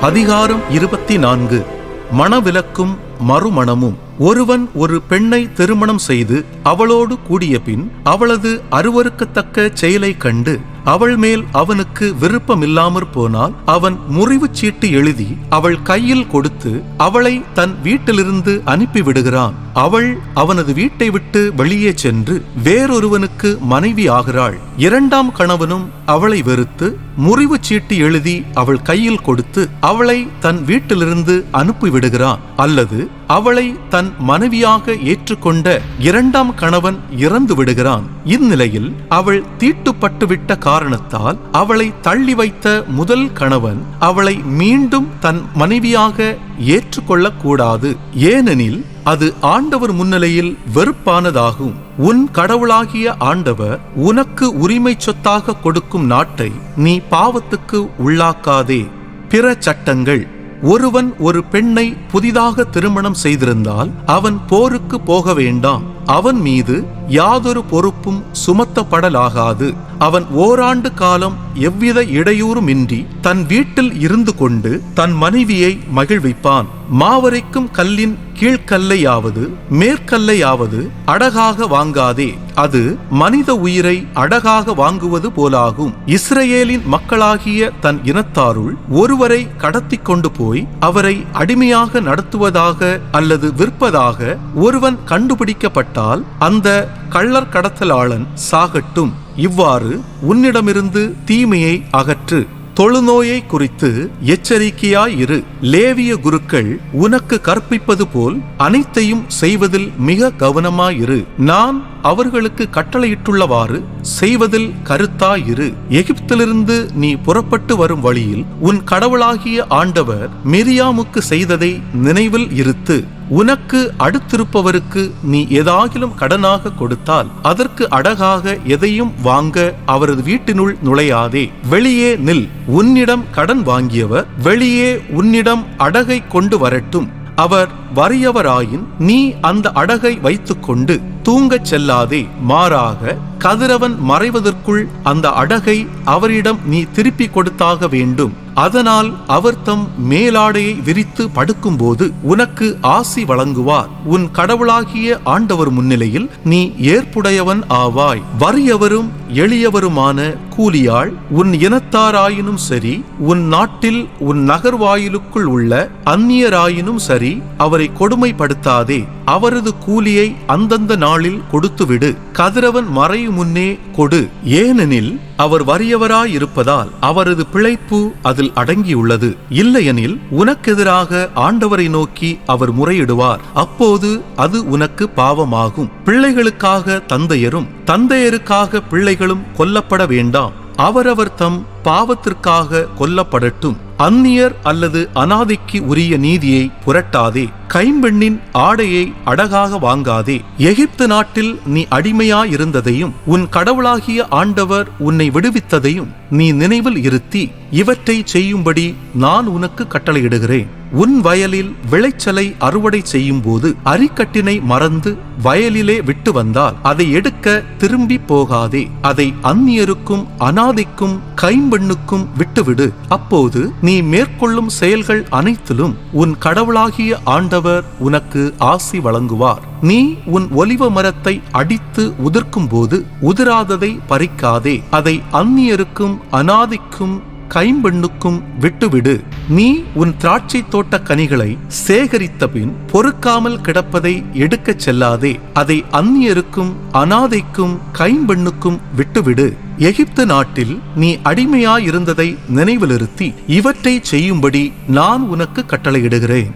அதிகாரம் 24. மணவிலக்கும் மறுமணமும். ஒருவன் ஒரு பெண்ணை திருமணம் செய்து அவளோடு கூடிய பின் அவளது அருவருக்கத்தக்க செயலை கண்டு அவள் மேல் அவனுக்கு விருப்பமில்லாமற் போனால் அவன் முறிவுச் சீட்டு எழுதி அவள் கையில் கொடுத்து அவளை தன் வீட்டிலிருந்து அனுப்பிவிடுகிறான். அவள் அவனது வீட்டை விட்டு வெளியே சென்று வேறொருவனுக்கு மனைவி ஆகிறாள். இரண்டாம் கணவனும் அவளை வெறுத்து முறிவுச் சீட்டு எழுதி அவள் கையில் கொடுத்து அவளை தன் வீட்டிலிருந்து அனுப்பிவிடுகிறான். அல்லது அவளை தன் மனைவியாக ஏற்றுக்கொண்ட இரண்டாம் கணவன் இறந்து விடுகிறான். இந்நிலையில் அவள் தீட்டுப்பட்டுவிட்ட காரணத்தால் அவளை தள்ளி வைத்த முதல் கணவன் அவளை மீண்டும் தன் மனைவியாக ஏற்றுக்கொள்ளக்கூடாது. ஏனெனில் அது ஆண்டவர் முன்னிலையில் வெறுப்பானதாகும். உன் கடவுளாகிய ஆண்டவர் உனக்கு உரிமை சொத்தாக கொடுக்கும் நாட்டை நீ பாவத்துக்கு உள்ளாக்காதே. பிற சட்டங்கள். ஒருவன் ஒரு பெண்ணை புதிதாக திருமணம் செய்திருந்தால் அவன் போருக்கு போக வேண்டாம். அவன் மீது யாதொரு பொறுப்பும் சுமத்தப்படலாகாது. அவன் ஓராண்டு காலம் எவ்வித இடையூறுமின்றி தன் வீட்டில் இருந்து கொண்டு தன் மனைவியை மகிழ்விப்பான். மாவரைக்கும் கல்லின் கீழ்கல்லையாவது மேற்கல்லையாவது அடகாக வாங்காதே. அது மனித உயிரை அடகாக வாங்குவது போலாகும். இஸ்ரவேலின் மக்களாகிய தன் இனத்தாருள் ஒருவரை கடத்தி கொண்டு போய் அவரை அடிமையாக நடத்துவதாக அல்லது விற்பதாக ஒருவன் கண்டுபிடிக்கப்பட்டால் அந்த கள்ளர் கடத்தலாளன் சாகட்டும். இவ்வாறு உன்னிடமிருந்து தீமையை அகற்று. தொழுநோயை குறித்து எச்சரிக்கையாயிரு. லேவிய குருக்கள் உனக்கு கற்பிப்பது போல் அனைத்தையும் செய்வதில் மிக கவனமாயிரு. நான் அவர்களுக்கு கட்டளையிட்டுள்ளவாறு செய்வதில் கருத்தாயிரு. எகிப்திலிருந்து நீ புறப்பட்டு வரும் வழியில் உன் கடவுளாகிய ஆண்டவர் மிரியாமுக்கு செய்ததை நினைவில் இருத்து. உனக்கு அடுத்திருப்பவருக்கு நீ ஏதாகிலும் கடனாக கொடுத்தால் அதற்கு அடகாக எதையும் வாங்க அவரது வீட்டினுள் நுழையாதே. வெளியே நில். உன்னிடம் கடன் வாங்கியவர் வெளியே உன்னிடம் அடகை கொண்டு வரட்டும். அவர் வறியவராயின் நீ அந்த அடகை வைத்துக்கொண்டு தூங்கச் செல்லாதே. மாறாக கதிரவன் மறைவதற்குள் அந்த அடகை அவரிடம் நீ திருப்பி கொடுத்தாக வேண்டும். அதனால் அவர் தம் மேலாடையை விரித்து படுக்கும்போது உனக்கு ஆசி வழங்குவார். உன் கடவுளாகிய ஆண்டவர் முன்னிலையில் நீ ஏற்புடையவன் ஆவாய். வறியவரும் எளியவருமான கூலியாள் உன் இனத்தாராயினும் சரி, உன் நாட்டில் உன் நகர்வாயிலுக்குள் உள்ள அந்நியராயினும் சரி, அவரை கொடுமைப்படுத்தாதே. அவரது கூலியை அந்தந்த நாளில் கொடுத்துவிடு. கதிரவன் மறையும் முன்னே கொடு. ஏனெனில் அவர் வறியவராயிருப்பதால் அவரது பிழைப்பு அதில் அடங்கியுள்ளது. இல்லையெனில் உனக்கெதிராக ஆண்டவரை நோக்கி அவர் முறையிடுவார். அப்போது அது உனக்கு பாவமாகும். பிள்ளைகளுக்காக தந்தையரும் தந்தையருக்காக பிள்ளைகளும் கொல்லப்பட வேண்டாம். அவரவர் தம் பாவத்திற்காக கொல்லப்படட்டும். அந்நியர் அல்லது அனாதைக்கு உரிய நீதியை புரட்டாதே. கைம்பெண்ணின் ஆடையை அடகாக வாங்காதே. எகிப்து நாட்டில் நீ அடிமையாயிருந்ததையும் உன் கடவுளாகிய ஆண்டவர் உன்னை விடுவித்ததையும் நீ நினைவில் இருத்தி இவற்றை செய்யும்படி நான் உனக்கு கட்டளையிடுகிறேன். உன் வயலில் விளைச்சலை அறுவடை செய்யும் போது அரிக்கட்டினை மறந்து வயலிலே விட்டு வந்தால் அதை எடுக்க திரும்பி போகாதே. அதை அந்நியருக்கும் அனாதைக்கும் கைம்பெண்ணுக்கும் விட்டுவிடு. அப்போது நீ மேற்கொள்ளும் செயல்கள் அனைத்திலும் உன் கடவுளாகிய ஆண்டவர் உனக்கு ஆசி வழங்குவார். நீ உன் ஒலிவ மரத்தை அடித்து உதிர்க்கும் போது உதிராததை பறிக்காதே. அதை அந்நியருக்கும் அனாதைக்கும் கைம்பெண்ணுக்கும் விட்டுவிடு. நீ உன் திராட்சை தோட்ட கனிகளை சேகரித்த பின் பொறுக்காமல் கிடப்பதை எடுக்கச் செல்லாதே. அதை அந்நியருக்கும் அனாதைக்கும் கைம்பெண்ணுக்கும் விட்டுவிடு. எகிப்து நாட்டில் நீ அடிமையாயிருந்ததை நினைவிலிருத்தி இவற்றை செய்யும்படி நான் உனக்கு கட்டளையிடுகிறேன்.